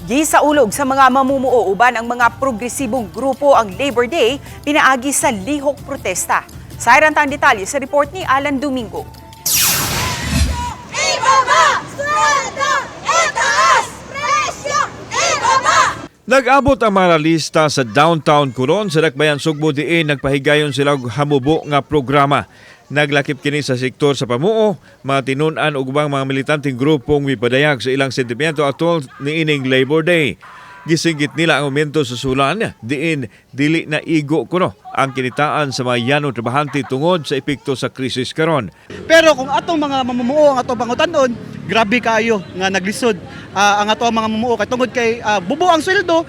Gisaulog sa mga mamumuo uban ang mga progresibong grupo ang Labor Day pinaagi sa lihok protesta. Sayran tang detalye sa report ni Alan Domingo. Ibaba! Sweldo! Itaas! Presyo! Ibaba! Nag-abot ang mga lista sa downtown Coron sa Dakbayan Sugbo diin nagpahigayon sila og hamubo nga programa. Naglakip kini sa sektor sa pamuo, mga tinun-an ug ubang mga militanteng grupong mipadayag sa ilang sentimiento atol niining Labor Day. Gisinggit nila ang aumento sa sulan diin dili na igo kuno ang kinitaan sa mga yanong trabahante tungod sa epekto sa krisis karon. Pero kung atong mga mamumuo ang atong pangutan-on, grabe kayo nga naglisod ang atong mga mamumuo kay tungod kay bubo ang sweldo.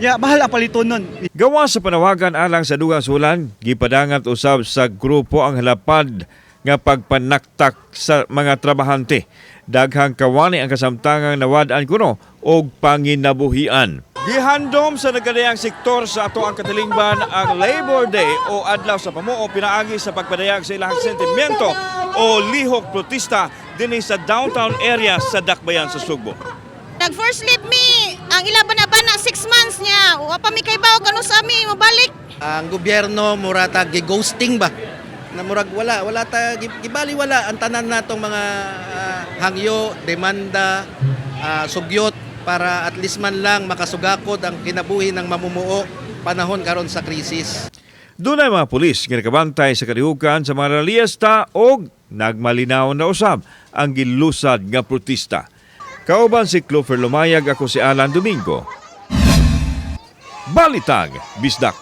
Mahal ang paliton nun. Gawa sa panawagan alang sa dugang sulan, gipadangat usab sa grupo ang halapad nga pagpanaktak sa mga trabahante. Daghang kawani ang kasamtangang nawad-an kuno og panginabuhian. Gihandom sa nagkadayang sektor sa ato ang katilingban ang Labor Day o adlaw sa pamuo pinaagi sa pagpadayag sa ilang sentimiento o lihok protesta dinhi sa downtown area sa Dakbayan sa Sugbo. Nag-first leave me, ang ilang banabana, 6 months niya. Wapa mi kay bawo kanu sa mi mabalik. Ang gobyerno murata gi-ghosting ba? Na murag wala ta gibali wala ang tanan natong mga hangyo, demanda, sugyot para at least man lang makasugakod ang kinabuhi ng mamumuo panahon karon sa krisis. Doon ay mga pulis nga nakabantay sa kalihukan sa mga rallyista o nagmalinaw na usab ang gilusad nga protesta. Kauban si Clover Lumayag, ako si Alan Domingo. Balitag, Bisdak.